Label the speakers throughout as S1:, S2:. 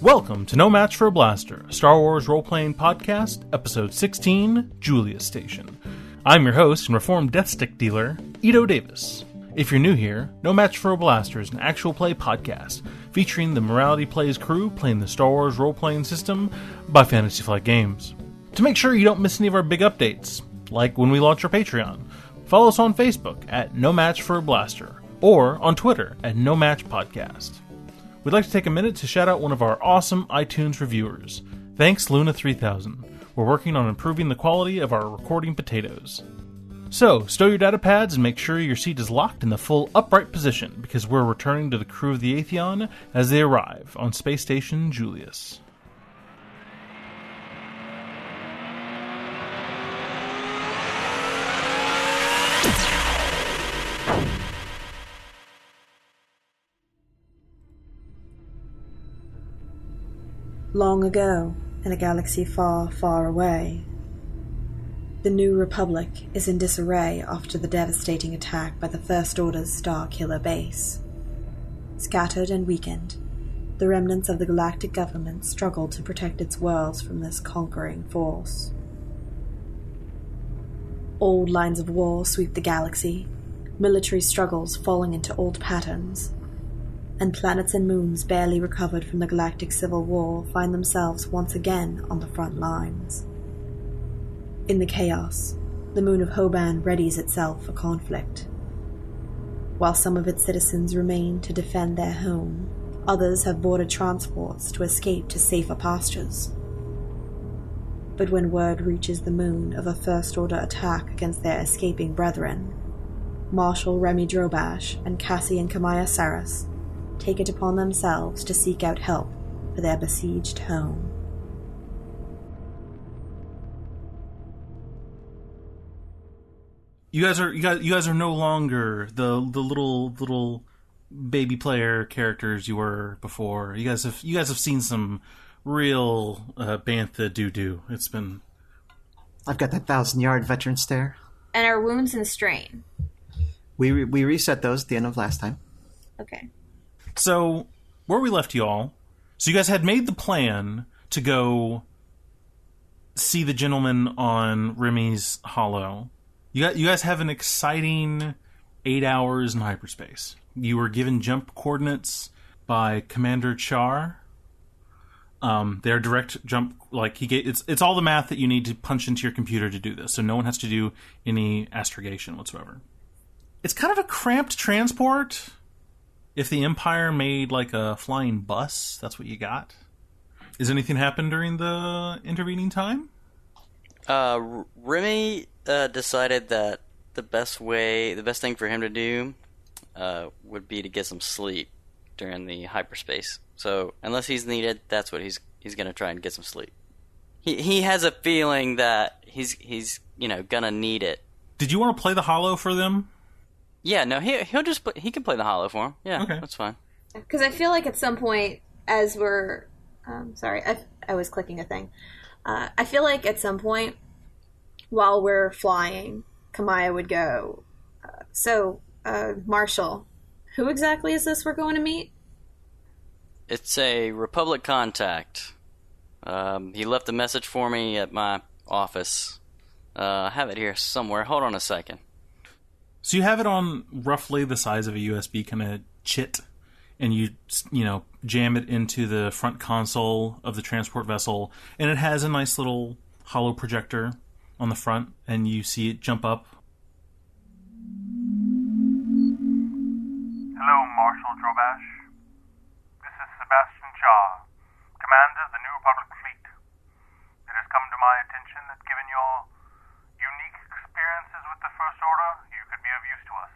S1: Welcome to No Match for a Blaster, a Star Wars role-playing podcast, Episode 16, Julius Station. I'm your host and reformed death stick dealer, Ito Davis. If you're new here, No Match for a Blaster is an actual play podcast featuring the Morality Plays crew playing the Star Wars role-playing system by Fantasy Flight Games. To make sure you don't miss any of our big updates, like when we launch our Patreon, follow us on Facebook at No Match for a Blaster, or on Twitter at No Match Podcast. We'd like to take a minute to shout out one of our awesome iTunes reviewers. Thanks, Luna3000. We're working on improving the quality of our recording potatoes. So, stow your data pads and make sure your seat is locked in the full upright position, because we're returning to the crew of the Atheon as they arrive on Space Station Julius.
S2: Long ago, in a galaxy far, far away, the New Republic is in disarray after the devastating attack by the First Order's Star Killer base. Scattered and weakened, the remnants of the galactic government struggle to protect its worlds from this conquering force. Old lines of war sweep the galaxy, military struggles falling into old patterns, and planets and moons barely recovered from the galactic civil war find themselves once again on the front lines. In the chaos, the moon of Hoban readies itself for conflict. While some of its citizens remain to defend their home, others have boarded transports to escape to safer pastures. But when word reaches the moon of a First Order attack against their escaping brethren, Marshal Remy Drobash and Cassie and Kamaya Saris take it upon themselves to seek out help for their besieged home.
S1: You guys are no longer the little baby player characters you were before. You guys have seen some real bantha doo-doo. It's been.
S3: I've got that 1,000-yard veteran stare.
S4: And our wounds and strain.
S3: We reset those at the end of last time.
S4: Okay.
S1: So, where we left y'all, so you guys had made the plan to go see the gentleman on Remy's Hollow. You guys have an exciting 8 hours in hyperspace. You were given jump coordinates by Commander Char. They're direct jump, it's all the math that you need to punch into your computer to do this, so no one has to do any astrogation whatsoever. It's kind of a cramped transport. If the Empire made like a flying bus, that's what you got. Has anything happened during the intervening time?
S5: Remy decided that the best thing for him to do would be to get some sleep during the hyperspace. So unless he's needed, that's what he's going to try and get some sleep. He has a feeling that he's gonna need it.
S1: Did you want to play the Hollow for them?
S5: Yeah, no, he can play the Hollow for him. Yeah, okay. That's fine.
S4: Because I feel like at some point, as we're... sorry, I was clicking a thing. I feel like at some point, while we're flying, Kamaya would go, Marshall, who exactly is this we're going to meet?
S5: It's a Republic contact. He left a message for me at my office. I have it here somewhere. Hold on a second.
S1: So you have it on roughly the size of a USB kind of chit, and you jam it into the front console of the transport vessel, and it has a nice little hollow projector on the front, and you see it jump up.
S6: Hello, Marshal Drobash. This is Sebastian Shaw, Commander of the New Republic Fleet. It has come to my attention that given your unique experiences with the First Order, you could be of use to us.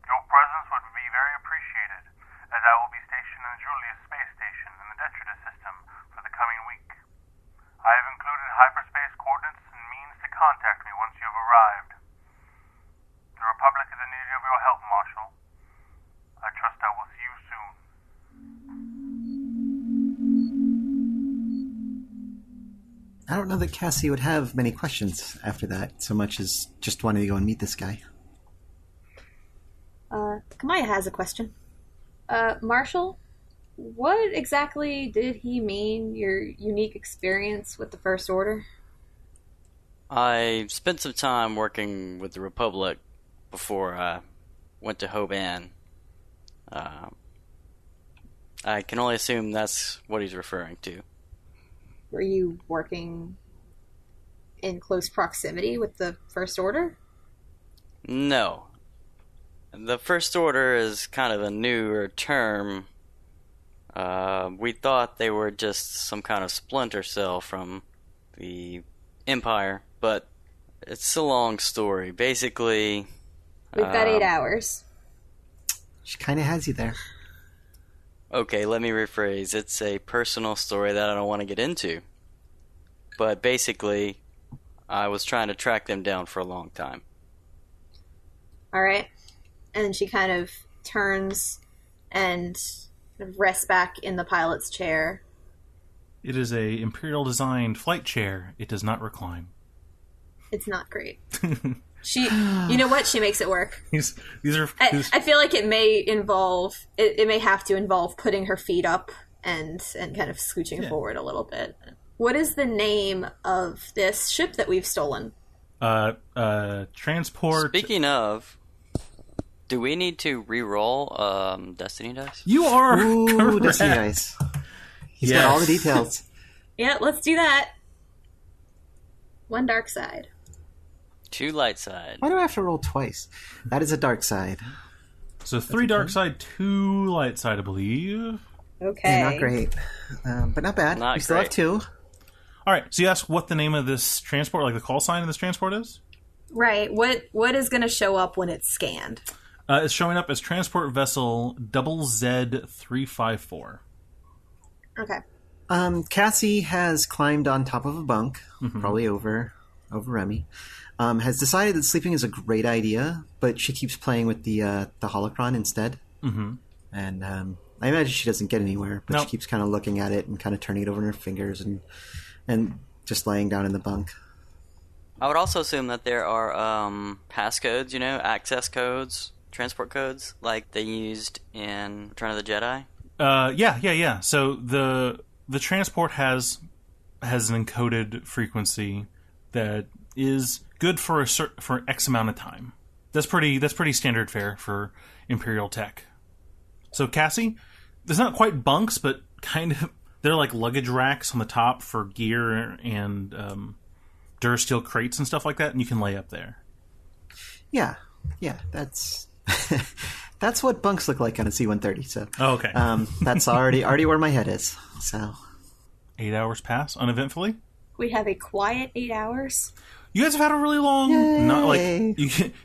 S6: Your presence would be very appreciated, as I will be stationed in the Julius Space Station in the Detritus system for the coming week. I have included hyperspace coordinates and means to contact me once you have arrived. The Republic is in need of your help, Marshal. I trust I will see you soon.
S3: I don't know that Cassie would have many questions after that, so much as just wanting to go and meet this guy.
S4: Kamaya has a question. Marshall, What exactly did he mean, your unique experience with the First Order?
S5: I spent some time working with the Republic before I went to Hoban. I can only assume that's what he's referring to.
S4: Were you working in close proximity with the First Order?
S5: No. The First Order is kind of a newer term. We thought they were just some kind of splinter cell from the Empire, but it's a long story. Basically,
S4: We've got 8 hours.
S3: She kind of has you there.
S5: okay, let me rephrase. It's a personal story that I don't want to get into. But basically, I was trying to track them down for a long time.
S4: All right. And she kind of turns and kind of rests back in the pilot's chair.
S1: It is a Imperial-designed flight chair. It does not recline.
S4: It's not great. You know what? She makes it work.
S1: These are.
S4: I feel like it may involve, it may have to involve putting her feet up and kind of scooching forward a little bit. What is the name of this ship that we've stolen?
S1: Transport.
S5: Speaking of, do we need to re-roll Destiny dice?
S1: You are
S3: Ooh,
S1: correct.
S3: Destiny Dice. He's got all the details.
S4: Yeah, let's do that. 1 dark side.
S5: 2 light side.
S3: Why do I have to roll twice? That is a dark side.
S1: So 3 dark side, 2 light side, I believe.
S4: Okay.
S3: Yeah, not great. But not bad.
S5: Not
S3: we still have
S5: great.
S3: 2.
S1: All right. So you asked what the name of this transport, like the call sign of this transport, is?
S4: Right. What is going to show up when it's scanned?
S1: It's showing up as transport vessel Z354.
S4: Okay.
S3: Cassie has climbed on top of a bunk, probably over Remy. Has decided that sleeping is a great idea, but she keeps playing with the holocron instead. Mm-hmm. And I imagine she doesn't get anywhere, but she keeps kind of looking at it and kind of turning it over in her fingers and just laying down in the bunk.
S5: I would also assume that there are passcodes, access codes, transport codes, like they used in Return of the Jedi.
S1: Yeah. So the transport has an encoded frequency that is good for for X amount of time. That's pretty standard fare for Imperial tech. So Cassie, there's not quite bunks, but kind of they're like luggage racks on the top for gear and Durasteel crates and stuff like that, and you can lay up there.
S3: Yeah, that's that's what bunks look like on a C-130. So,
S1: okay,
S3: that's already where my head is. So,
S1: 8 hours pass uneventfully.
S4: We have a quiet 8 hours.
S1: You guys have had a really long.
S3: Yay.
S1: Not like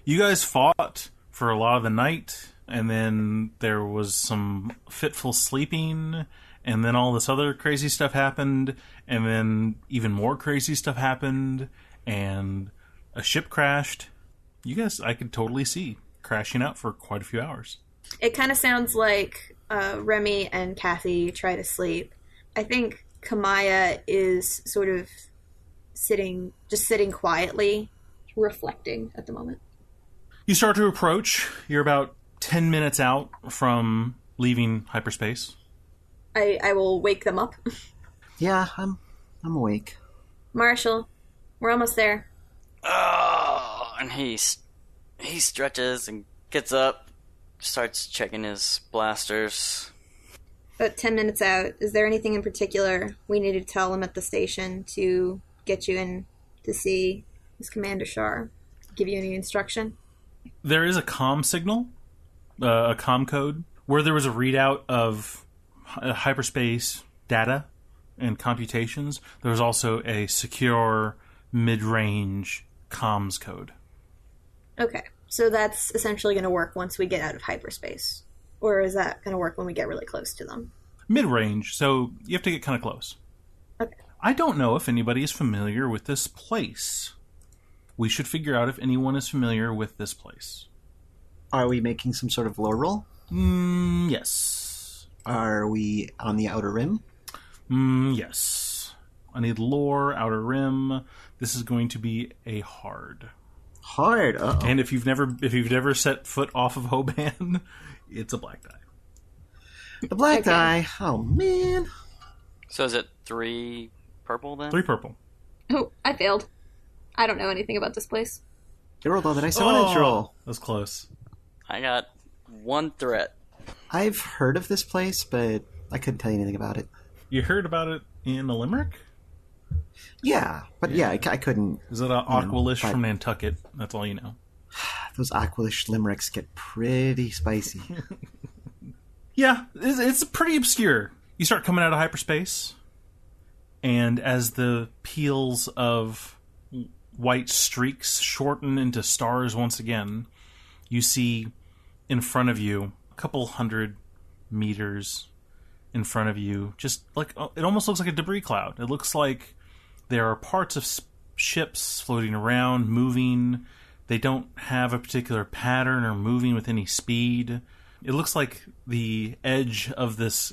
S1: you guys fought for a lot of the night, and then there was some fitful sleeping, and then all this other crazy stuff happened, and then even more crazy stuff happened, and a ship crashed. You guys, I could totally see crashing out for quite a few hours.
S4: It kind of sounds like Remy and Kathy try to sleep. I think Kamaya is sort of sitting quietly, reflecting at the moment.
S1: You start to approach. You're about 10 minutes out from leaving hyperspace.
S4: I will wake them up.
S3: yeah, I'm awake.
S4: Marshall, we're almost there.
S5: Oh, and he stretches and gets up, starts checking his blasters.
S4: About 10 minutes out, is there anything in particular we need to tell him at the station to get you in to see his Commander Shar? Give you any instruction?
S1: There is a comm signal, a comm code, where there was a readout of hyperspace data and computations. There was also a secure mid-range comms code.
S4: Okay, so that's essentially going to work once we get out of hyperspace. Or is that going to work when we get really close to them?
S1: Mid-range, so you have to get kind of close.
S4: Okay.
S1: I don't know if anybody is familiar with this place. We should figure out if anyone is familiar with this place.
S3: Are we making some sort of lore roll?
S1: Yes.
S3: Are we on the Outer Rim?
S1: Yes. I need lore, Outer Rim. This is going to be a hard.
S3: Hard. Uh-oh.
S1: And if you've never set foot off of Hoban, it's a black die.
S3: The black
S4: Okay.
S3: die. Oh, man.
S5: So is it 3 purple then?
S1: 3 purple.
S4: Oh, I failed. I don't know anything about this place.
S3: You rolled all the dice I wanted to roll.
S1: That was close.
S5: I got 1 threat.
S3: I've heard of this place, but I couldn't tell you anything about it.
S1: You heard about it in a limerick?
S3: Yeah, but I couldn't.
S1: Is it Aqualish
S3: but-
S1: from Nantucket? That's all you know.
S3: Those Aqualish limericks get pretty spicy.
S1: Yeah, it's pretty obscure. You start coming out of hyperspace, and as the peels of white streaks shorten into stars once again, you see in front of you, a couple hundred meters in front of you, just like, it almost looks like a debris cloud. It looks like there are parts of ships floating around, moving. They don't have a particular pattern or moving with any speed. It looks like the edge of this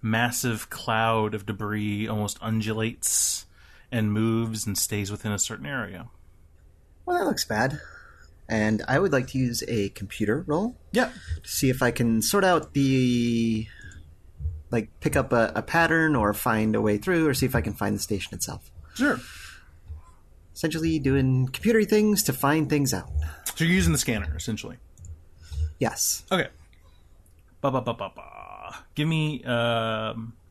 S1: massive cloud of debris almost undulates and moves and stays within a certain area.
S3: Well, that looks bad. And I would like to use a computer roll
S1: Yeah.
S3: to see if I can sort out pick up a pattern or find a way through, or see if I can find the station itself.
S1: Sure.
S3: Essentially doing computery things to find things out.
S1: So you're using the scanner, essentially.
S3: Yes.
S1: Okay. Give me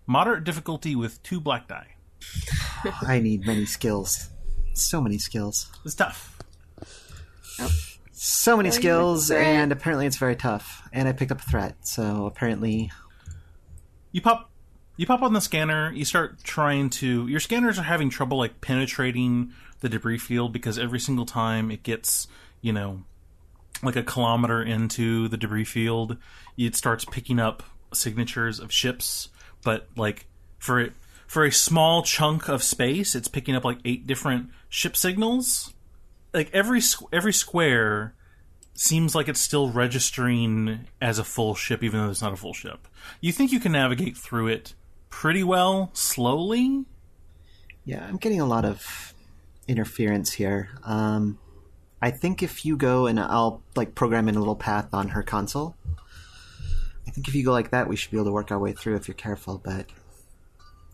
S1: moderate difficulty with 2 black die.
S3: I need many skills. So many skills.
S1: It's tough.
S3: So many
S4: Well,
S3: skills,
S4: you're a threat.
S3: and apparently it's very tough. And I picked up a threat, so apparently...
S1: You pop on the scanner. You start trying to. Your scanners are having trouble like penetrating the debris field because every single time it gets, like a kilometer into the debris field, it starts picking up signatures of ships. But like for a small chunk of space, it's picking up like 8 different ship signals. Like every square seems like it's still registering as a full ship, even though it's not a full ship. You think you can navigate through it pretty well, slowly?
S3: Yeah, I'm getting a lot of interference here. I think if you go, and I'll program in a little path on her console. I think if you go like that, we should be able to work our way through if you're careful, but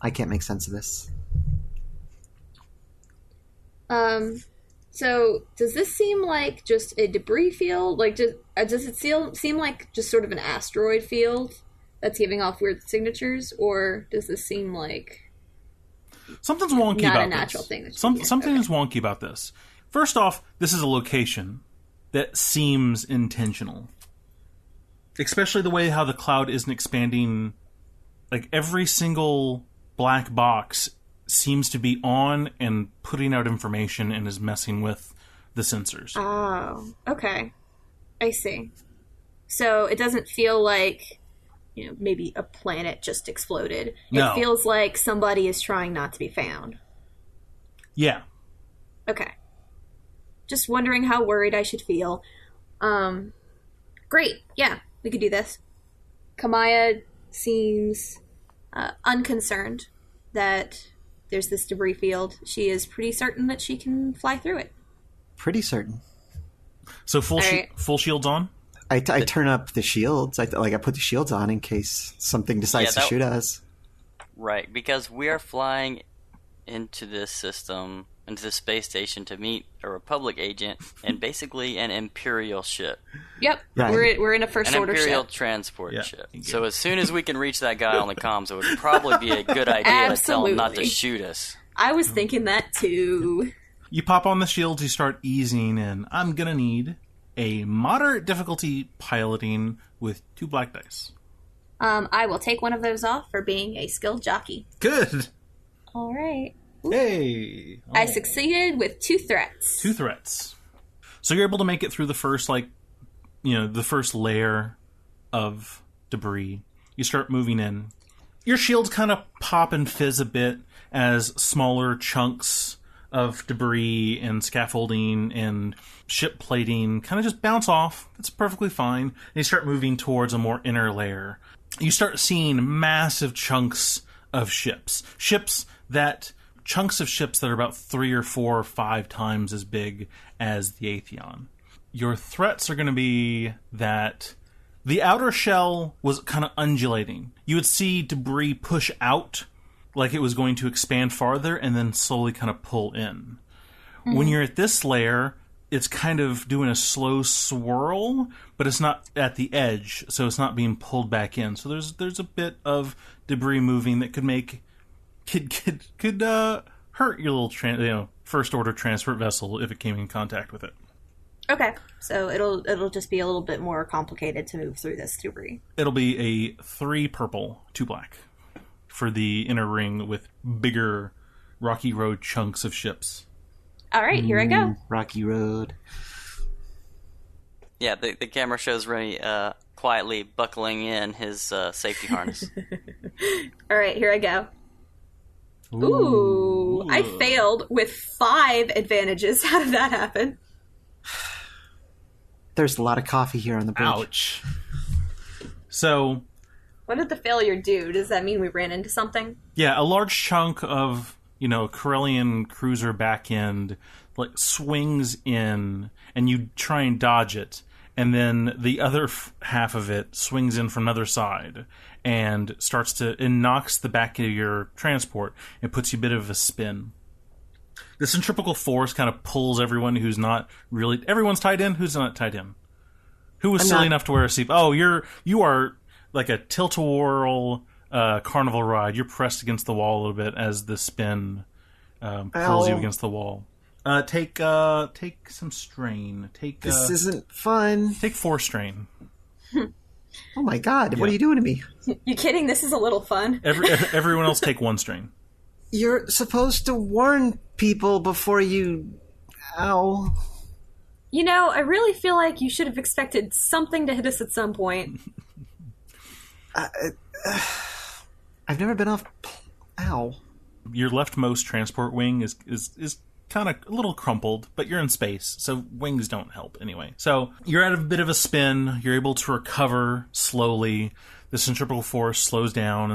S3: I can't make sense of this.
S4: So does this seem like just a debris field? Like, does it seem like just sort of an asteroid field that's giving off weird signatures, or does this seem like
S1: Something's wonky
S4: not
S1: about
S4: a natural
S1: this.
S4: thing? That
S1: Something is wonky about this. First off, this is a location that seems intentional. Especially the way how the cloud isn't expanding. Like, every single black box seems to be on and putting out information and is messing with the sensors.
S4: Oh, okay. I see. So it doesn't feel like, maybe a planet just exploded.
S1: No.
S4: It feels like somebody is trying not to be found.
S1: Yeah.
S4: Okay. Just wondering how worried I should feel. Great. Yeah, we could do this. Kamaya seems unconcerned that there's this debris field. She is pretty certain that she can fly through it.
S3: Pretty certain.
S1: So full
S4: All right.
S1: full shields on?
S3: I turn up the shields. I put the shields on in case something decides to shoot us.
S5: Right, because we are flying into this system, into the space station to meet a Republic agent and basically an Imperial ship.
S4: Yep.
S3: Right.
S4: We're in a first
S5: An
S4: order
S5: Imperial
S4: ship.
S5: transport
S1: Yeah.
S5: ship. So as soon as we can reach that guy on the comms, it would probably be a good idea to tell him not to
S4: Absolutely.
S5: shoot us.
S4: I was thinking that too.
S1: You pop on the shields, you start easing in. I'm gonna need a moderate difficulty piloting with 2 black dice.
S4: I will take one of those off for being a skilled jockey.
S1: Good!
S4: All right.
S1: Hey!
S4: I succeeded with 2 threats.
S1: 2 threats. So you're able to make it through the first, the first layer of debris. You start moving in. Your shields kind of pop and fizz a bit as smaller chunks of debris and scaffolding and ship plating kind of just bounce off. That's perfectly fine. And you start moving towards a more inner layer. You start seeing massive chunks of ships. Chunks of ships that are about 3 or 4 or 5 times as big as the Atheon. Your threats are going to be that The outer shell was kind of undulating. You would see debris push out like it was going to expand farther and then slowly kind of pull in. Mm-hmm. When you're at this layer, it's kind of doing a slow swirl, but it's not at the edge, so it's not being pulled back in. So there's a bit of debris moving that could hurt your little first order transport vessel if it came in contact with it.
S4: Okay, so it'll just be a little bit more complicated to move through this debris.
S1: It'll be a 3 purple, 2 black for the inner ring with bigger Rocky Road chunks of ships.
S4: All right, here I go.
S3: Rocky Road.
S5: Yeah, the camera shows Remy quietly buckling in his safety harness.
S4: All right, here I go. Ooh, I failed with 5 advantages. How did that happen?
S3: There's a lot of coffee here on the bridge.
S1: Ouch. So...
S4: what did the failure do? Does that mean we ran into something?
S1: Yeah, a large chunk of, Corellian cruiser back end swings in, and you try and dodge it, and then the other half of it swings in from another side and knocks the back of your transport and puts you a bit of a spin. The centripetal force kind of pulls everyone who's not really... everyone's tied in? Who's not tied in? Who was silly enough to wear a seat? Oh, you are like a tilt-a-whirl carnival ride. You're pressed against the wall a little bit as the spin pulls you against the wall. Take some strain.
S3: This isn't fun.
S1: Take 4 strain.
S3: Oh my god, what are you doing to me?
S4: You kidding? This is a little fun.
S1: Everyone else take 1 strain.
S3: You're supposed to warn people before you... Ow.
S4: I really feel like you should have expected something to hit us at some point.
S3: I've never been off... Ow.
S1: Your leftmost transport wing is kind of a little crumpled, but you're in space, so wings don't help anyway. So you're at a bit of a spin. You're able to recover slowly. The centripetal force slows down,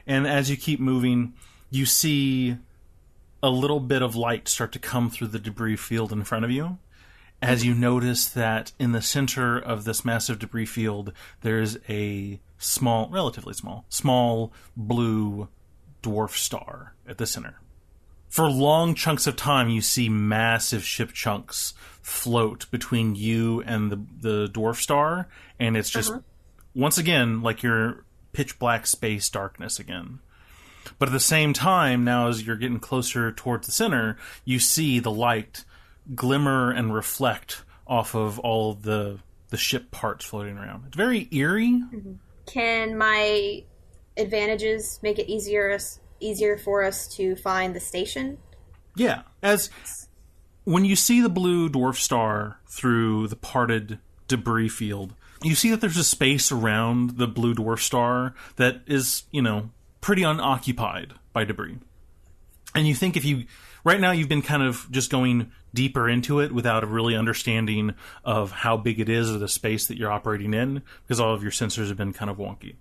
S1: and as you keep moving, you see a little bit of light start to come through the debris field in front of you. As you notice that in the center of this massive debris field, there's a relatively small blue dwarf star at the center. For long chunks of time, you see massive ship chunks float between you and the dwarf star, and it's just, once again, like you're pitch black space darkness again. But at the same time, now as you're getting closer towards the center, you see the light glimmer and reflect off of all the ship parts floating around. It's very eerie.
S4: Mm-hmm. Can my advantages make it easier for us to find the station?
S1: Yeah. When you see the blue dwarf star through the parted debris field, you see that there's a space around the blue dwarf star that is, pretty unoccupied by debris. And you think right now you've been kind of just going deeper into it without a really understanding of how big it is or the space that you're operating in, because all of your sensors have been kind of wonky.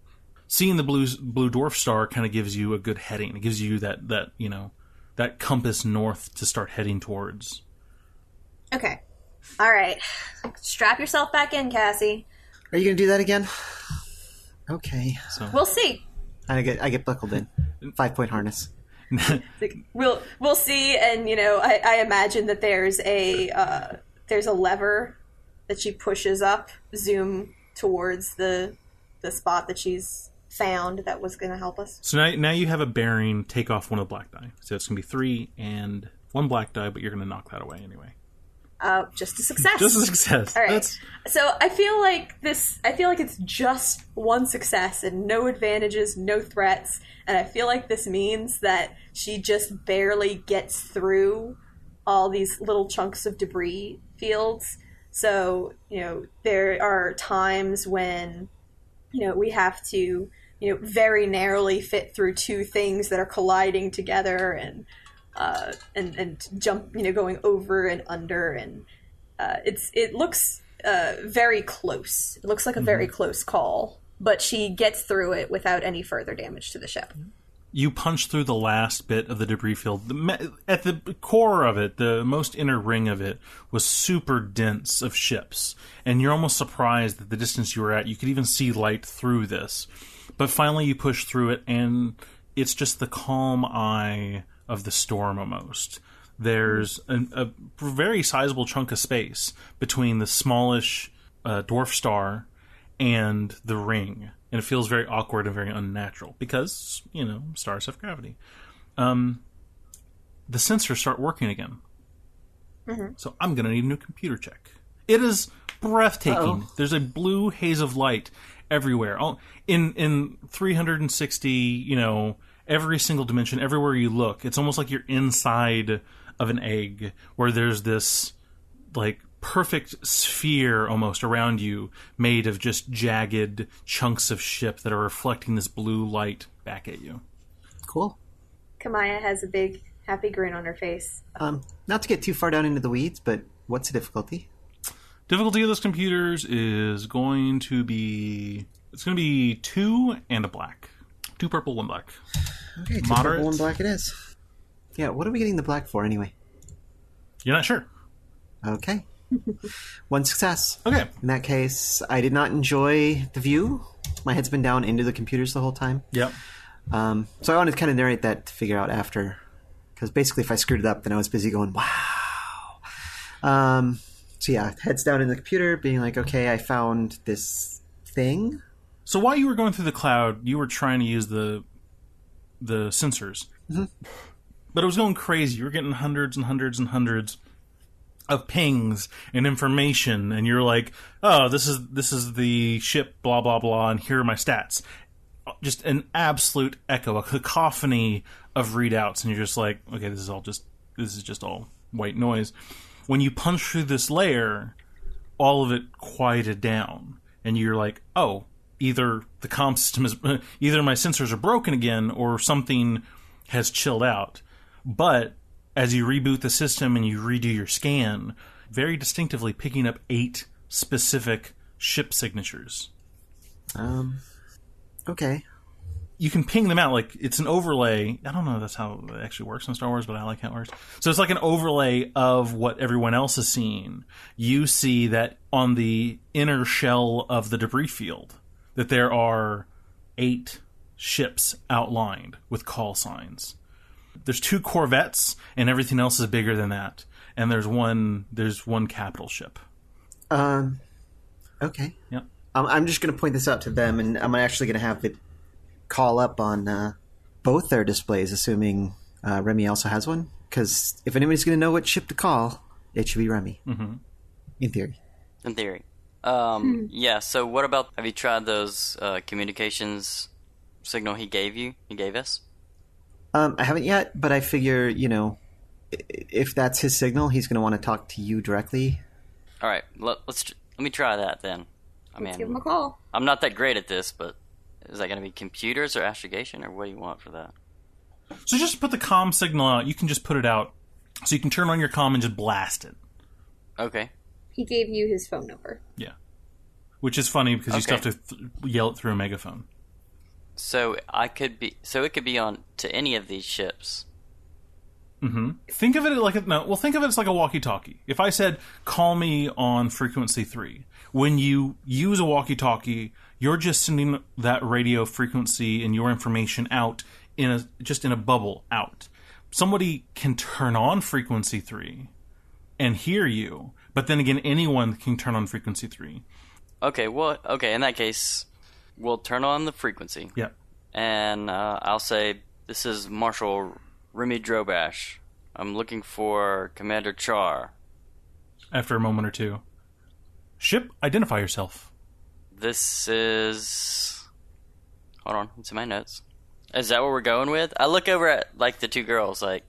S1: Seeing the blue dwarf star kind of gives you a good heading. It gives you that compass north to start heading towards.
S4: Okay. All right. Strap yourself back in, Cassie.
S3: Are you going to do that again? Okay.
S4: So. We'll see.
S3: I get buckled in. 5-point harness.
S4: We'll see, and I imagine that there's a lever that she pushes up, zoom towards the spot that she's found that was going to help us.
S1: So now you have a bearing. Take off one of the black die. So it's going to be 3 and 1 black die, but you're going to knock that away anyway.
S4: Just a success.
S1: Just a success.
S4: All right. So I feel like it's just 1 success and no advantages, no threats. And I feel like this means that she just barely gets through all these little chunks of debris fields. So, there are times when, we have to, very narrowly fit through 2 things that are colliding together and jump, going over and under, and it looks very close. It looks like a very close call, but she gets through it without any further damage to the ship.
S1: You punch through the last bit of the debris field. At the core of it, the most inner ring of it, was super dense of ships. And you're almost surprised at the distance you were at. You could even see light through this. But finally you push through it, and it's just the calm eye of the storm almost. There's a very sizable chunk of space between the smallish dwarf star and the ring. And it feels very awkward and very unnatural because, stars have gravity. The sensors start working again. Mm-hmm. So I'm going to need a new computer check. It is breathtaking. Uh-oh. There's a blue haze of light everywhere. In 360, every single dimension, everywhere you look, it's almost like you're inside of an egg where there's this, perfect sphere almost around you made of just jagged chunks of ship that are reflecting this blue light back at you.
S3: Cool.
S4: Kamaya has a big happy grin on her face.
S3: Not to get too far down into the weeds, but what's the difficulty?
S1: Difficulty of those computers is going to be 2 and a black. 2 purple, 1 black.
S3: Okay, 2
S1: Moderate.
S3: Purple, 1 black it is. Yeah, what are we getting the black for anyway?
S1: You're not sure.
S3: Okay. 1 success.
S1: Okay.
S3: In that case, I did not enjoy the view. My head's been down into the computers the whole time.
S1: Yep.
S3: So I wanted to kind of narrate that to figure out after. Because basically if I screwed it up, then I was busy going, wow. So yeah, heads down in the computer, being like, okay, I found this thing.
S1: So while you were going through the cloud, you were trying to use the sensors. Mm-hmm. But it was going crazy. You were getting hundreds and hundreds and hundreds of pings and information, and you're like, oh, this is the ship, blah, blah, blah, and here are my stats. Just an absolute echo, a cacophony of readouts, and you're just like, okay, this is just all white noise. When you punch through this layer, all of it quieted down, and you're like, oh, either the comm system is, either my sensors are broken again, or something has chilled out. But as you reboot the system and you redo your scan, very distinctively picking up 8 specific ship signatures.
S3: Okay.
S1: You can ping them out, like it's an overlay. I don't know if that's how it actually works in Star Wars, but I like how it works. So it's like an overlay of what everyone else is seeing. You see that on the inner shell of the debris field, that there are 8 ships outlined with call signs. There's 2 corvettes, and everything else is bigger than that. And there's one capital ship.
S3: Okay.
S1: Yep.
S3: I'm just going to point this out to them, and I'm actually going to have it call up on both their displays, assuming Remy also has one. Because if anybody's going to know what ship to call, it should be Remy. Mm-hmm. In theory.
S5: In theory. Yeah, so what about, have you tried those communications signal he gave us?
S3: I haven't yet, but I figure, if that's his signal, he's going to want to talk to you directly.
S5: All right, let me try that then.
S4: Let's give him a call.
S5: I'm not that great at this, but is that going to be computers or astrogation, or what do you want for that?
S1: So just put the comm signal out. You can just put it out, so you can turn on your comm and just blast it.
S5: Okay.
S4: He gave you his phone number.
S1: Yeah. Which is funny because you still have to yell it through a megaphone.
S5: So it could be on to any of these ships.
S1: Mm-hmm. Think of it think of it as like a walkie-talkie. If I said, call me on frequency 3, when you use a walkie-talkie, you're just sending that radio frequency and your information out in a bubble out. Somebody can turn on frequency 3 and hear you, but then again, anyone can turn on frequency 3.
S5: Okay, in that case, we'll turn on the frequency.
S1: Yep.
S5: And I'll say, this is Marshal Remy Drobash. I'm looking for Commander Char.
S1: After a moment or two. Ship, identify yourself.
S5: This is... Hold on, it's in my notes. Is that what we're going with? I look over at, the 2 girls,
S3: I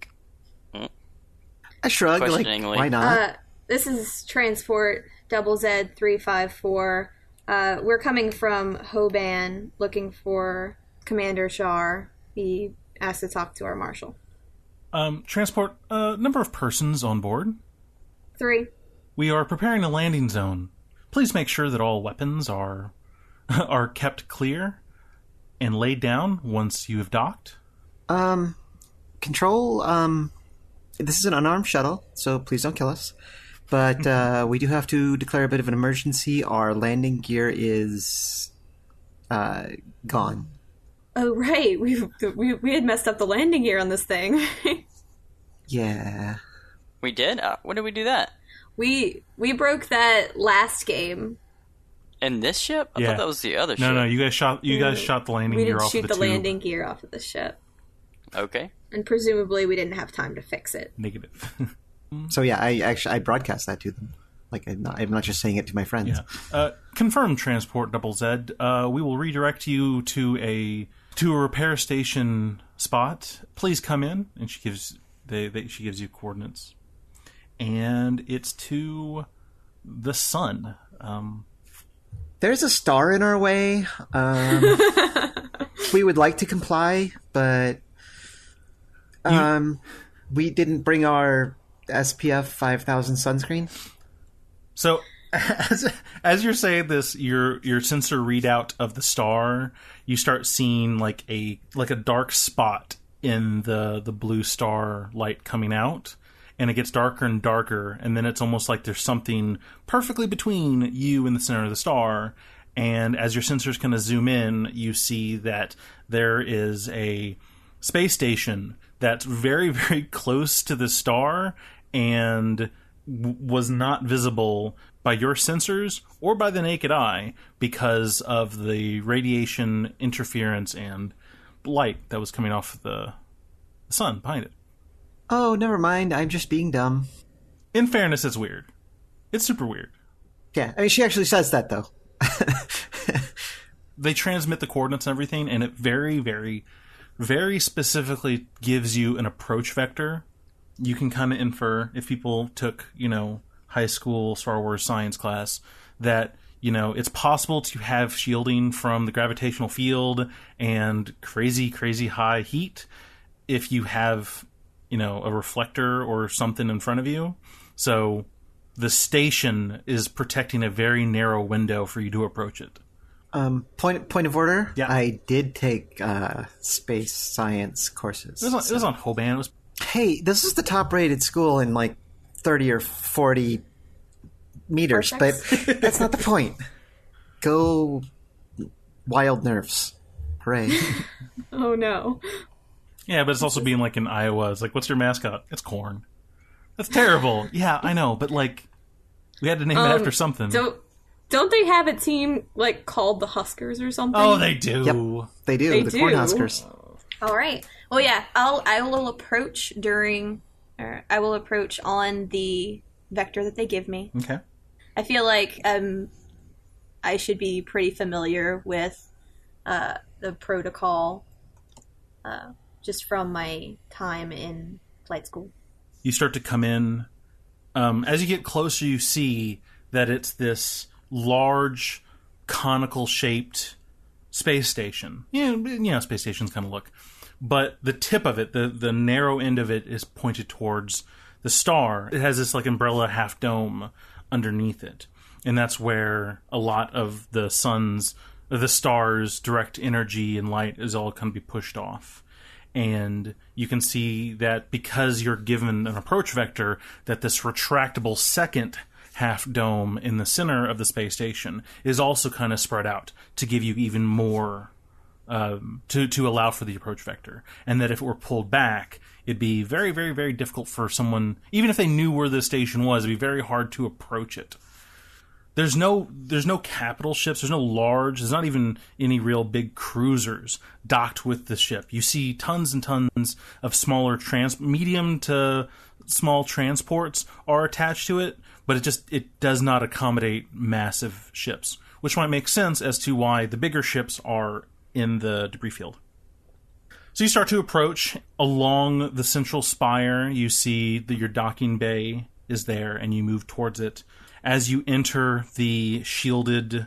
S3: shrug, why not?
S4: This is Transport Double Z 354. We're coming from Hoban, looking for Commander Char. He asked to talk to our marshal.
S1: Transport, number of persons on board?
S4: 3.
S1: We are preparing a landing zone. Please make sure that all weapons are kept clear and laid down once you have docked.
S3: Control, this is an unarmed shuttle, so please don't kill us. But we do have to declare a bit of an emergency. Our landing gear is gone.
S4: Oh, right. We had messed up the landing gear on this thing.
S3: Yeah.
S5: We did? When did we do that?
S4: We broke that last game.
S5: In this ship? I thought that was the other ship.
S1: No, you guys shot the landing gear off of the
S4: We didn't shoot the
S1: tube.
S4: landing gear off of the ship.
S5: Okay.
S4: And presumably we didn't have time to fix it.
S1: Negative.
S3: So yeah, I broadcast that to them. Like I'm not just saying it to my friends.
S1: Yeah. Confirmed transport Double Z. We will redirect you to a repair station spot. Please come in, and she gives you coordinates, and it's to the sun.
S3: There's a star in our way. We would like to comply, but we didn't bring our SPF 5000 sunscreen.
S1: So, as you're saying this, your sensor readout of the star, you start seeing like a dark spot in the blue star light coming out, and it gets darker and darker, and then it's almost like there's something perfectly between you and the center of the star. And as your sensors kind of zoom in, you see that there is a space station that's very, very close to the star and was not visible by your sensors or by the naked eye because of the radiation interference and light that was coming off the sun behind it.
S3: Oh, never mind. I'm just being dumb.
S1: In fairness, it's weird. It's super weird.
S3: Yeah, I mean, she actually says that, though.
S1: They transmit the coordinates and everything, and it very, very, very specifically gives you an approach vector. You can kind of infer, if people took, high school Star Wars science class, that, it's possible to have shielding from the gravitational field and crazy, crazy high heat if you have, a reflector or something in front of you. So the station is protecting a very narrow window for you to approach it.
S3: Point of order.
S1: Yeah.
S3: I did take space science courses.
S1: It was on Hoban.
S3: Hey, this is the top-rated school in like 30 or 40 meters, but that's not the point. Go wild nerfs. Hooray.
S4: Oh, no.
S1: Yeah, but it's also being like in Iowa. It's like, what's your mascot? It's corn. That's terrible. Yeah, I know, but like, we had to name it after something.
S4: Don't they have a team like called the Huskers or something?
S1: Oh, they do.
S3: Yep, they do. The Cornhuskers.
S4: All right. Well, yeah, I will approach on the vector that they give me.
S1: Okay.
S4: I feel like I should be pretty familiar with the protocol just from my time in flight school.
S1: You start to come in. As you get closer, you see that it's this large, conical-shaped space station. Space stations kind of look. But the tip of it, the narrow end of it, is pointed towards the star. It has this like umbrella half dome underneath it. And that's where a lot of the star's direct energy and light is all going to be pushed off. And you can see that because you're given an approach vector, that this retractable second half dome in the center of the space station is also kind of spread out to give you even more, to allow for the approach vector. And that if it were pulled back, it'd be very, very, very difficult for someone, even if they knew where the station was, it'd be very hard to approach it. There's no capital ships. There's not even any real big cruisers docked with the ship. You see tons and tons of smaller medium to small transports are attached to it, but it does not accommodate massive ships, which might make sense as to why the bigger ships are in the debris field. So you start to approach along the central spire. You see that your docking bay is there, and you move towards it. As you enter the shielded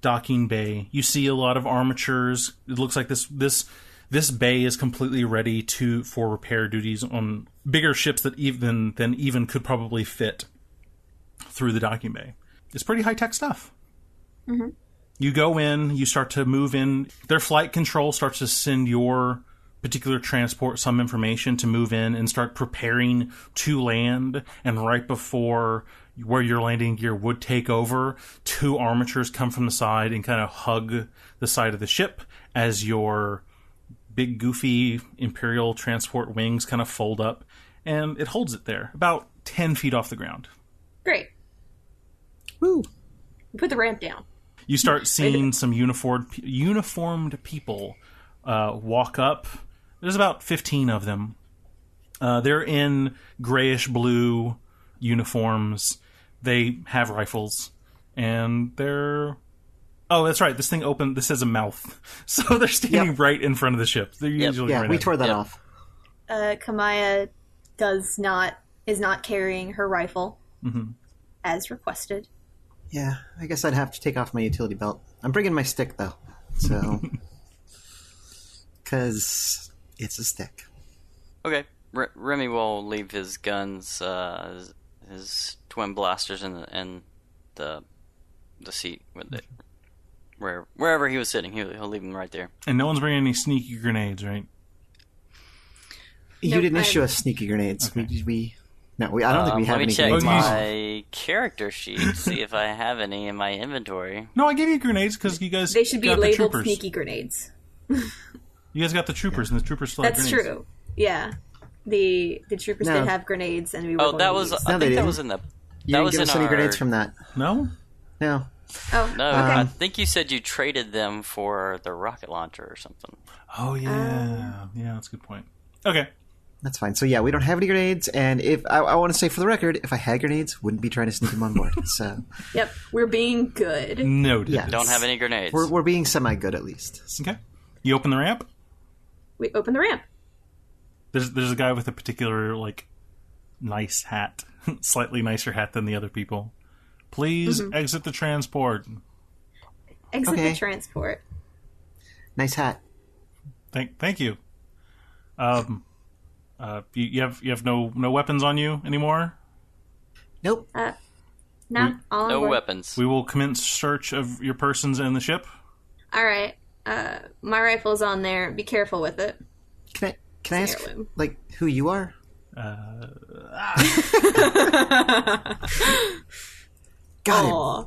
S1: docking bay, you see a lot of armatures. It looks like this bay is completely ready for repair duties on bigger ships that even could probably fit through the docking bay. It's pretty high-tech stuff. Mm-hmm. You go in, you start to move in. Their flight control starts to send your particular transport some information to move in and start preparing to land. And right before where your landing gear would take over, 2 armatures come from the side and kind of hug the side of the ship as your big goofy Imperial transport wings kind of fold up, and it holds it there about 10 feet off the ground.
S4: Great.
S3: Woo!
S4: Put the ramp down.
S1: You start seeing some uniformed people walk up. There's about 15 of them. They're in grayish-blue uniforms. They have rifles. And they're... Oh, that's right. This thing opened... This has a mouth. So they're standing right in front of the ship. They're usually
S3: Yeah,
S1: right
S3: we
S1: at
S3: tore
S1: it.
S3: that off.
S4: Kamaya is not carrying her rifle as requested.
S3: Yeah, I guess I'd have to take off my utility belt. I'm bringing my stick, though. So... Because it's a stick.
S5: Okay. Remy will leave his guns, his twin blasters in the seat with it. Wherever he was sitting, he'll leave them right there.
S1: And no one's bringing any sneaky grenades, right?
S3: You
S4: Nope,
S3: didn't issue us sneaky grenades.
S1: Okay.
S3: I don't think we have
S5: let me
S3: any
S5: check
S3: grenades.
S5: my character sheet to see if I have any in my inventory.
S1: No, I gave you grenades because you guys
S4: They should be
S1: got the
S4: labeled
S1: troopers.
S4: sneaky grenades.
S1: You guys got the troopers, and the troopers still have
S4: That's
S1: grenades.
S4: true. Yeah. The troopers
S3: No.
S4: did have grenades, and we were
S5: Oh,
S4: going
S5: that
S4: to
S5: was.
S4: use.
S5: I
S3: No, they
S5: think that
S3: didn't.
S5: was in the.
S3: You
S5: That
S3: didn't
S5: was
S3: give
S5: in
S3: us any
S5: our.
S3: grenades from that.
S1: No?
S3: No.
S4: Oh,
S5: No,
S4: okay.
S5: I think you said you traded them for the rocket launcher or something.
S1: Oh, yeah. Yeah, that's a good point. Okay.
S3: That's fine. So, yeah, we don't have any grenades. And if I want to say for the record, if I had grenades, wouldn't be trying to sneak them on board. So,
S4: Yep, we're being good.
S1: Noted.
S3: Yeah.
S5: Don't have any grenades.
S3: we're being semi-good at least.
S1: Okay. You open the ramp.
S4: We open the ramp.
S1: There's a guy with a particular, like, nice hat. Slightly nicer hat than the other people. Please exit the transport.
S4: Exit
S3: Okay.
S4: the transport.
S3: Nice hat.
S1: Thank you. You have no weapons on you anymore?
S3: Nope.
S4: No, all on
S5: No
S4: board.
S5: weapons.
S1: We will commence search of your persons and the ship.
S4: All right. My rifle's on there. Be careful with it.
S3: Can I
S4: It's
S3: ask,
S4: an heirloom.
S3: like, who you are? Got him.
S4: Aw.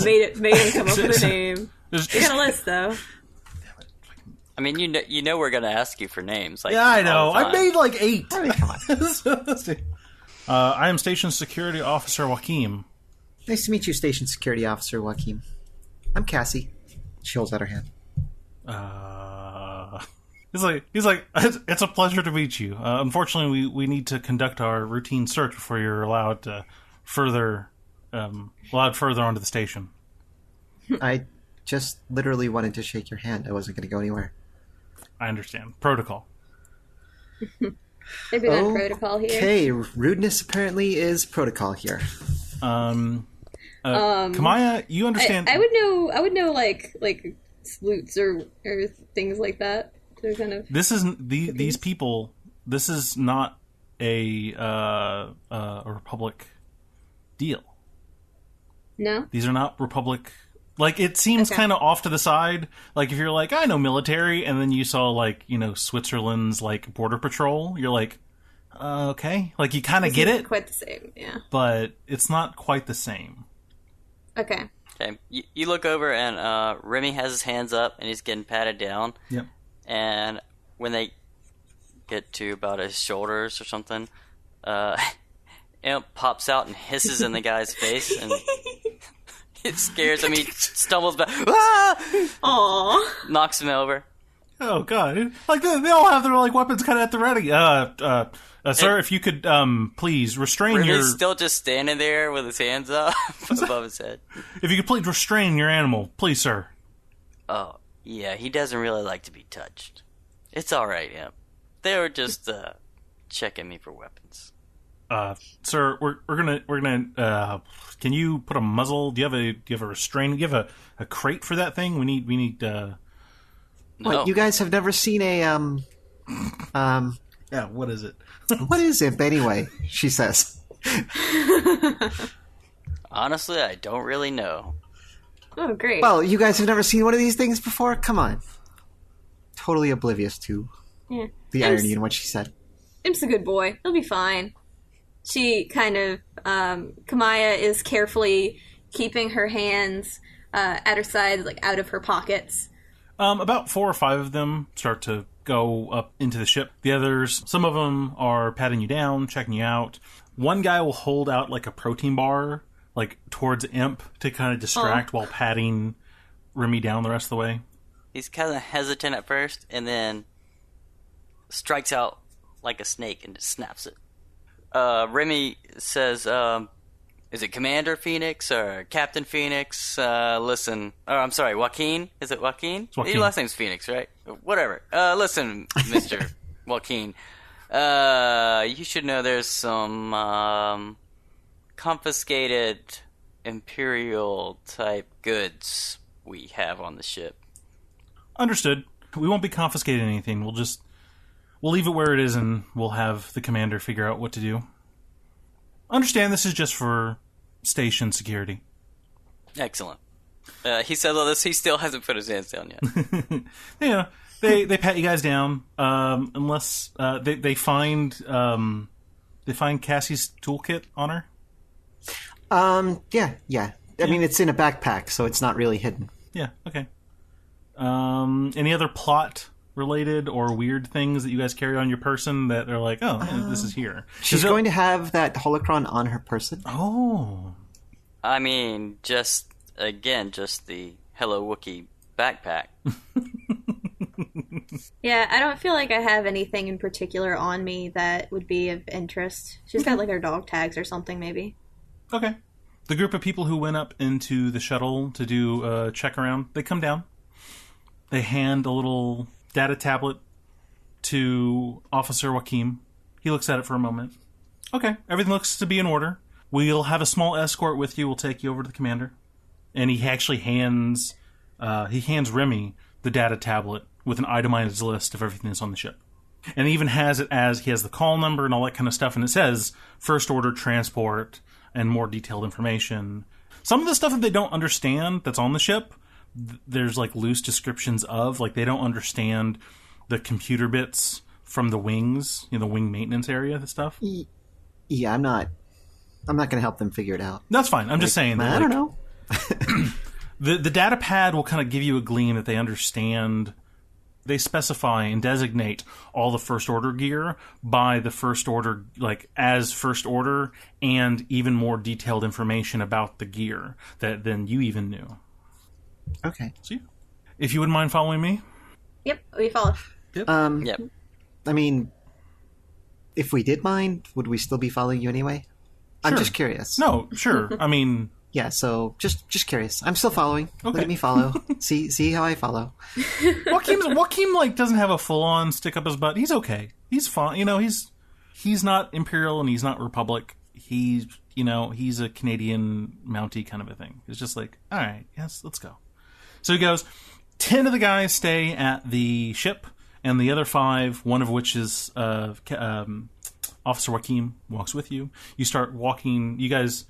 S4: Made him come up with a name.
S1: There's-
S4: We got a list though.
S5: I mean, you know we're gonna ask you for names. Like,
S1: Yeah, I know.
S5: all the
S1: I
S5: time.
S1: made like 8.
S3: I mean, come on.
S1: I am Station Security Officer Joaquim.
S3: Nice to meet you, Station Security Officer Joaquim. I'm Cassie. She holds out her hand.
S1: He's like, it's a pleasure to meet you. Unfortunately, we need to conduct our routine search before you're allowed further onto the station.
S3: I just literally wanted to shake your hand. I wasn't going to go anywhere.
S1: I understand. Protocol.
S4: Maybe not protocol here.
S3: Okay, rudeness apparently is protocol here.
S1: Kamaya, you understand?
S4: I would know like salutes or things like that. To kind of
S1: This isn't these people. This is not a Republic deal.
S4: no.
S1: These are not Republic. Like, it seems
S4: Okay.
S1: kind of off to the side. Like, if you're like, I know military, and then you saw, like, Switzerland's, like, border patrol, you're like, okay. Like, you kind of get it,
S4: Quite the same. Yeah.
S1: but it's not quite the same.
S4: Okay.
S5: Okay, you look over and Remy has his hands up and he's getting patted down.
S1: Yep.
S5: And when they get to about his shoulders or something, Imp pops out and hisses in the guy's face, and it scares him. He stumbles back,
S4: Aww.
S5: knocks him over.
S1: Oh, God. Like, they all have their, like, weapons kind of at the ready. Sir, if you could, please restrain
S5: Remy's still just standing there with his hands up above his head.
S1: If you could please restrain your animal, please, sir.
S5: Oh, yeah, he doesn't really like to be touched. It's alright, Imp. They were just checking me for weapons.
S1: Sir, we're gonna. Can you put a muzzle? Do you have a restraint? Do you have a crate for that thing? We need.
S5: No.
S3: What, you guys have never seen a,
S1: Yeah, what is it?
S3: what is it, anyway? She says.
S5: Honestly, I don't really know.
S4: Oh, great.
S3: Well, you guys have never seen one of these things before? Come on. Totally oblivious to.
S4: Yeah.
S3: The irony in what she said.
S4: Imp's a good boy. He'll be fine. She kind of, Kamaya is carefully keeping her hands at her sides, like out of her pockets.
S1: About 4 or 5 of them start to go up into the ship. The others, some of them are patting you down, checking you out. One guy will hold out like a protein bar, like towards Imp to kind of distract while patting Remy down the rest of the way.
S5: He's kind of hesitant at first, and then strikes out like a snake and just snaps it. Remy says, is it Commander Phoenix or Captain Phoenix? Listen. Oh, I'm sorry, Joaquin? Is it Joaquin?
S1: Joaquin.
S5: Your last name's Phoenix, right? Whatever. Listen, Mr. Joaquin. You should know there's some confiscated Imperial-type goods we have on the ship.
S1: Understood. We won't be confiscating anything. We'll leave it where it is, and we'll have the commander figure out what to do. Understand this is just for station security.
S5: Excellent. He said all this. He still hasn't put his hands down yet.
S1: Yeah, they pat you guys down, unless they find Cassie's toolkit on her.
S3: Yeah. I mean, it's in a backpack, so it's not really hidden.
S1: Yeah. Okay. Any other plot related or weird things that you guys carry on your person that are like, oh, this is here?
S3: She's going to have that holocron on her person.
S1: Oh.
S5: I mean, just the Hello Wookiee backpack.
S4: Yeah, I don't feel like I have anything in particular on me that would be of interest. She's got like her dog tags or something, maybe.
S1: Okay. The group of people who went up into the shuttle to do a check around, they come down. They hand a little data tablet to Officer Joaquin. He looks at it for a moment. Okay, everything looks to be in order. We'll have a small escort with you. We'll take you over to the commander. And he actually hands Remy the data tablet with an itemized list of everything that's on the ship. And he even has it as he has the call number and all that kind of stuff. And it says first order transport and more detailed information. Some of the stuff that they don't understand that's on the ship, there's like loose descriptions of, like they don't understand the computer bits from the wings, the wing maintenance area and stuff.
S3: Yeah, I'm not going to help them figure it out.
S1: That's fine. I'm just saying that,
S3: I don't know.
S1: the data pad will kind of give you a gleam that they understand. They specify and designate all the first order gear by the first order, like as first order, and even more detailed information about the gear than you even knew.
S3: Okay.
S1: See, if you wouldn't mind following me.
S4: Yep, we follow.
S1: Yep.
S5: Yep.
S3: I mean, if we did mind, would we still be following you anyway? I'm
S1: Sure.
S3: just curious.
S1: No, sure. I mean,
S3: Yeah, so just curious. I'm still following.
S1: Okay.
S3: Let me follow. see how I follow.
S1: Joaquin like doesn't have a full on stick up his butt. He's okay. He's fine. He's not Imperial and he's not Republic. He's a Canadian Mountie kind of a thing. It's just like, all right, yes, let's go. So he goes. 10 of the guys stay at the ship, and the other 5, one of which is Officer Joaquin, walks with you. You start walking. You guys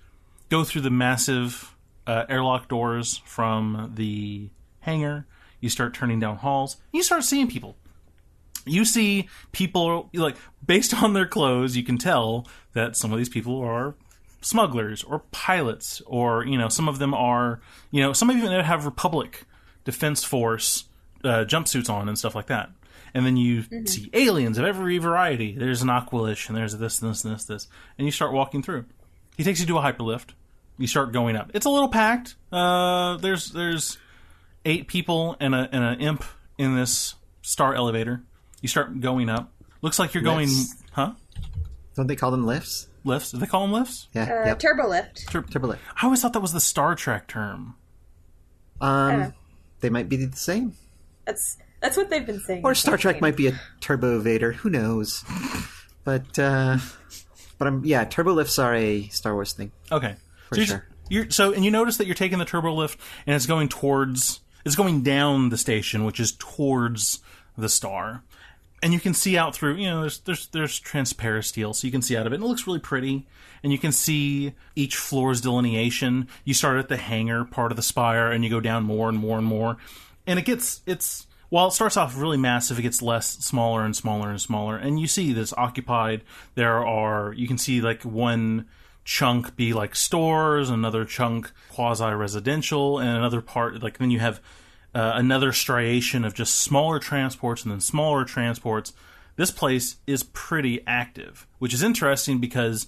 S1: go through the massive airlock doors from the hangar. You start turning down halls. You start seeing people. You see people, like, based on their clothes, you can tell that some of these people are smugglers or pilots, or, some of them are, some of them have Republic Defense Force jumpsuits on and stuff like that. And then you see aliens of every variety. There's an Aqualish, and there's this, and this, and this. And you start walking through. He takes you to a hyperlift. You start going up. It's a little packed. There's 8 people and an imp in this star elevator. You start going up. Looks like you're going... Huh?
S3: Don't they call them lifts?
S1: Lifts? Do they call them lifts?
S3: Yeah. Yep.
S4: Turbo lift.
S3: Turbo lift.
S1: I always thought that was the Star Trek term.
S3: They might be the same.
S4: That's what they've been saying.
S3: Or Star Trek might be a turbo Vader. Who knows? But turbo lifts are a Star Wars thing.
S1: Okay.
S3: For sure.
S1: And you notice that you're taking the turbo lift, and it's going down the station, which is towards the star. And you can see out through, there's transparent steel, so you can see out of it. And it looks really pretty. And you can see each floor's delineation. You start at the hangar part of the spire, and you go down more and more and more. And it's while it starts off really massive, it gets smaller and smaller and smaller. And you see this occupied. You can see like one chunk be like stores, another chunk quasi-residential, and another part, like then you have another striation of just smaller transports and then smaller transports. This place is pretty active, which is interesting because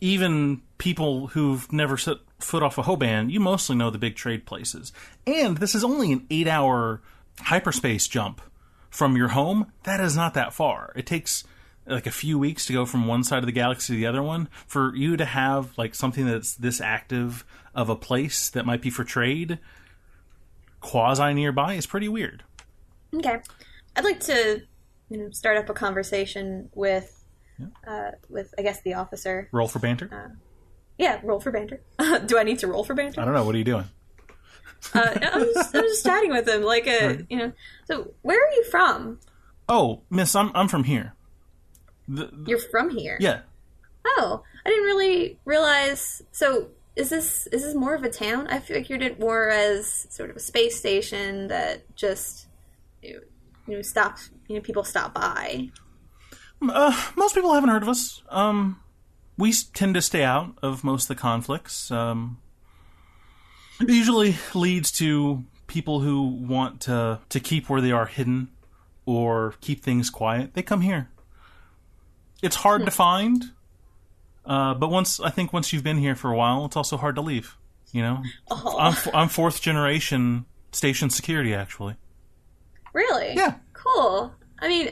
S1: even people who've never set foot off a Hoban, you mostly know the big trade places. And this is only an 8-hour hyperspace jump from your home. That is not that far. It takes like a few weeks to go from one side of the galaxy to the other one. For you to have like something that's this active of a place that might be for trade quasi nearby is pretty weird.
S4: Okay. I'd like to start up a conversation with I guess the officer.
S1: Roll for banter?
S4: Yeah, roll for banter. Do I need to roll for banter?
S1: I don't know. What are you doing?
S4: No, I'm just chatting with him, like So, where are you from?
S1: Oh, miss, I'm from here.
S4: You're from here?
S1: Yeah.
S4: Oh, I didn't really realize. So, is this more of a town? I figured it more as sort of a space station that just people stop by.
S1: Most people haven't heard of us. We tend to stay out of most of the conflicts. It usually leads to people who want to keep where they are hidden or keep things quiet. They come here. It's hard to find, but once you've been here for a while, it's also hard to leave. I'm fourth generation station security, actually.
S4: Really?
S1: Yeah.
S4: Cool. I mean,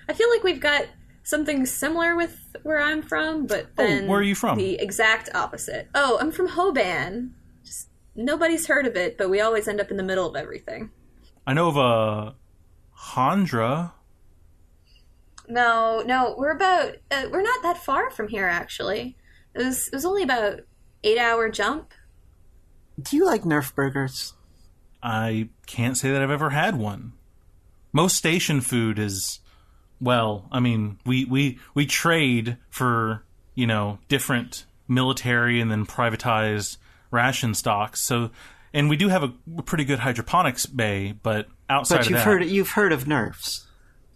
S4: I feel like we've got something similar with where I'm from, but then
S1: where are you from?
S4: The exact opposite. Oh, I'm from Hoban. Just nobody's heard of it, but we always end up in the middle of everything.
S1: I know of a Handra.
S4: No, we're not that far from here, actually. It was only about 8-hour jump.
S3: Do you like Nerf burgers?
S1: I can't say that I've ever had one. Most station food is, well, I mean, we trade for, different military and then privatized ration stocks. So, and we do have a pretty good hydroponics bay, but outside of that...
S3: You've heard of Nerfs.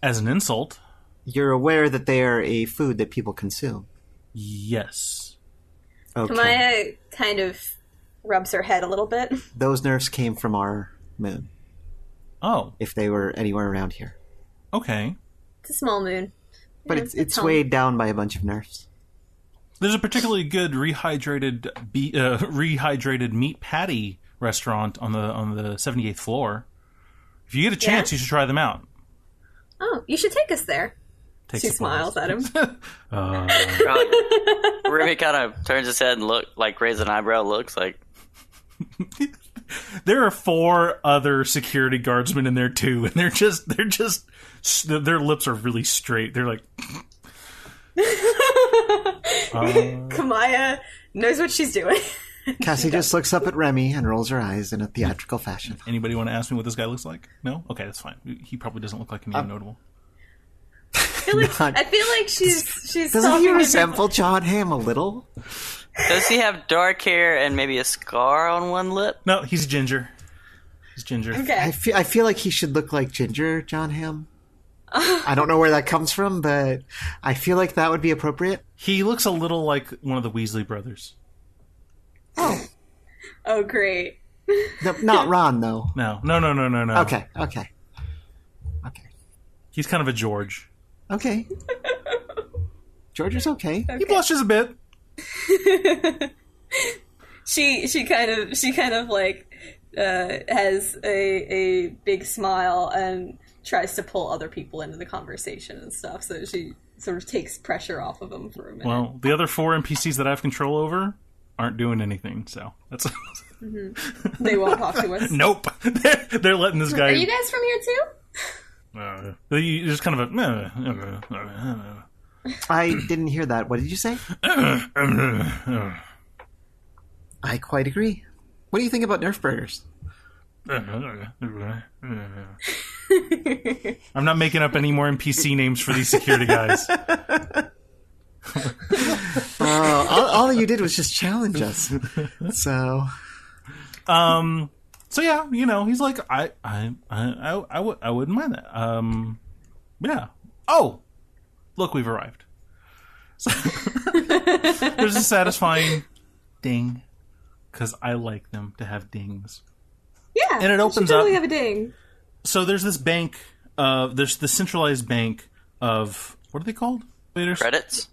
S1: As an insult.
S3: You're aware that they are a food that people consume.
S1: Yes.
S3: Okay.
S4: Kamaya kind of rubs her head a little bit.
S3: Those Nerfs came from our moon.
S1: Oh.
S3: If they were anywhere around here.
S1: Okay.
S4: It's a small moon.
S3: But it's weighed down by a bunch of Nerfs.
S1: There's a particularly good rehydrated meat patty restaurant on the 78th floor. If you get a chance, you should try them out.
S4: Oh, you should take us there. She smiles at him.
S5: Remy kind of turns his head and raises an eyebrow. Looks like
S1: there are 4 other security guardsmen in there too, and their lips are really straight. They're like,
S4: Kamaya knows what she's doing.
S3: Cassie just looks up at Remy and rolls her eyes in a theatrical fashion.
S1: Anybody want to ask me what this guy looks like? No? Okay, that's fine. He probably doesn't look like anyone notable.
S4: I feel like she's
S3: Doesn't he resemble John Hamm a little?
S5: Does he have dark hair and maybe a scar on one lip?
S1: No, he's ginger. He's ginger.
S4: Okay.
S3: I feel like he should look like Ginger John Hamm. I don't know where that comes from, but I feel like that would be appropriate.
S1: He looks a little like one of the Weasley brothers.
S3: Oh.
S4: Oh, great.
S3: No, not Ron, though.
S1: No.
S3: Okay.
S1: He's kind of a George.
S3: Okay. George is okay.
S1: He blushes a bit.
S4: She kind of has a big smile and tries to pull other people into the conversation and stuff. So she sort of takes pressure off of them for a minute.
S1: Well, the other 4 NPCs that I have control over aren't doing anything, so that's.
S4: They won't talk to us.
S1: Nope, they're letting this guy.
S4: Are you guys from here too?
S1: Just kind of a.
S3: I didn't hear that. What did you say? I quite agree. What do you think about Nerf burgers?
S1: I'm not making up any more NPC names for these security guys.
S3: All you did was just challenge us. So
S1: So yeah, he's like, I wouldn't mind that. Yeah. Oh, look, we've arrived. So there's a satisfying ding, because I like them to have dings.
S4: Yeah,
S1: and it opens
S4: totally
S1: up.
S4: Have a ding.
S1: So there's this bank. There's the centralized bank of, what are they called?
S5: Credits.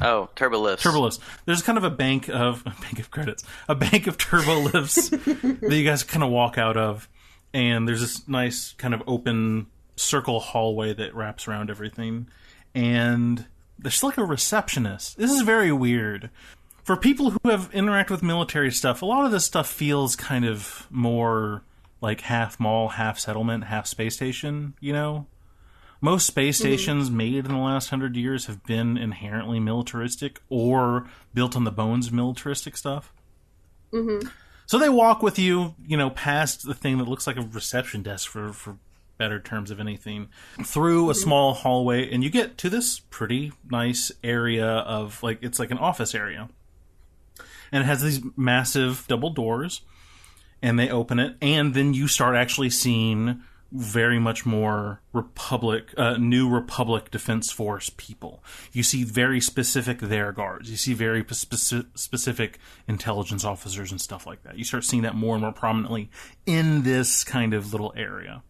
S5: Oh, turbolifts.
S1: There's kind of a bank of credits, a bank of turbolifts that you guys kind of walk out of, and there's this nice kind of open circle hallway that wraps around everything, and there's like a receptionist. This is very weird. For people who have interacted with military stuff, a lot of this stuff feels kind of more like half mall, half settlement, half space station, Most space stations made in the last 100 years have been inherently militaristic or built on the bones of militaristic stuff.
S4: Mm-hmm.
S1: So they walk with you, past the thing that looks like a reception desk for better terms of anything, through a small hallway, and you get to this pretty nice area of, it's like an office area. And it has these massive double doors, and they open it, and then you start actually seeing very much more New Republic Defense Force people. You see very specific their guards. You see very specific intelligence officers and stuff like that. You start seeing that more and more prominently in this kind of little area.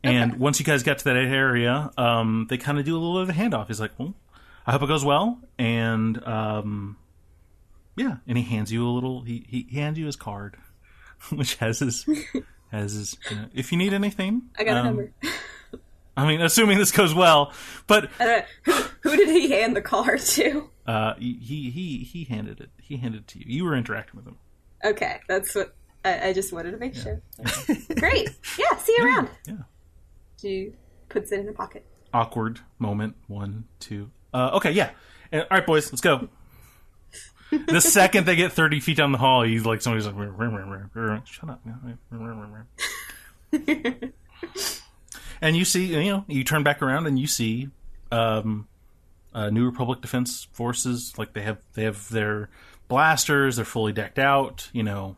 S1: And once you guys get to that area, they kind of do a little bit of a handoff. He's like, well, I hope it goes well. And, yeah. And he hands you a little, he hands you his card, which has his, if you need anything.
S4: I got a number.
S1: I mean, assuming this goes well, but.
S4: Who did he hand the card to?
S1: He handed it. He handed it to you. You were interacting with him.
S4: Okay. That's what, I just wanted to make sure. Great. Yeah. See you around.
S1: Yeah.
S4: She puts it in her pocket.
S1: Awkward moment. 1, 2. Okay, yeah. All right, boys, let's go. The second they get 30 feet down the hall, he's like, somebody's like, shut up. And you see, you turn back around and you see New Republic Defense Forces. Like they have their blasters. They're fully decked out. Yeah.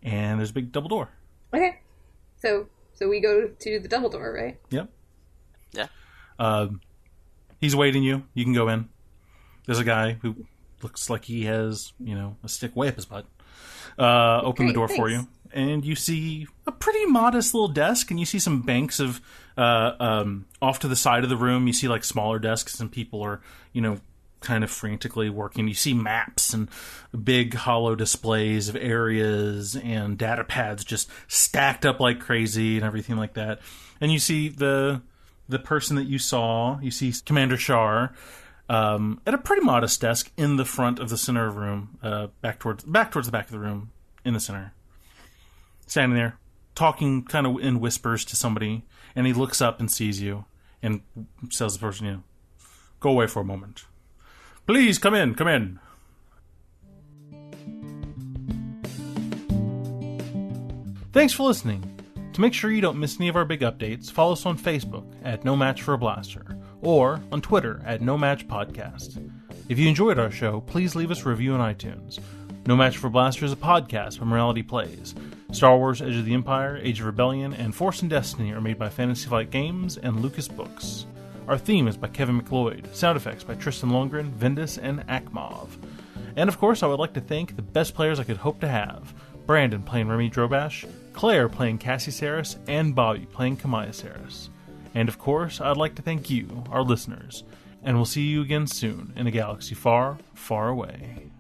S1: And there's a big double door.
S4: Okay, so we go to the double door, right?
S1: Yep.
S5: Yeah.
S1: He's waiting you. You can go in. There's a guy who looks like he has, a stick way up his butt. Open the door for you. And you see a pretty modest little desk, and you see some banks of, off to the side of the room, you see like smaller desks, and people are, kind of frantically working. You see maps and big hollow displays of areas and data pads just stacked up like crazy and everything like that. And you see the person that you see Commander Shar, at a pretty modest desk in the front of the center of the room, back towards the back of the room in the center. Standing there, talking kind of in whispers to somebody, and he looks up and sees you and tells the person, go away for a moment. Please, come in. Thanks for listening. To make sure you don't miss any of our big updates, follow us on Facebook at No Match for a Blaster, or on Twitter at No Match Podcast. If you enjoyed our show, please leave us a review on iTunes. No Match for a Blaster is a podcast by Morality Plays. Star Wars, Edge of the Empire, Age of Rebellion, and Force and Destiny are made by Fantasy Flight Games and Lucas Books. Our theme is by Kevin McLeod, sound effects by Tristan Lundgren, Vendus, and Akmov. And of course, I would like to thank the best players I could hope to have: Brandon playing Remy Drobash, Claire playing Cassie Saris, and Bobby playing Kamaya Saris. And of course, I'd like to thank you, our listeners, and we'll see you again soon in a galaxy far, far away.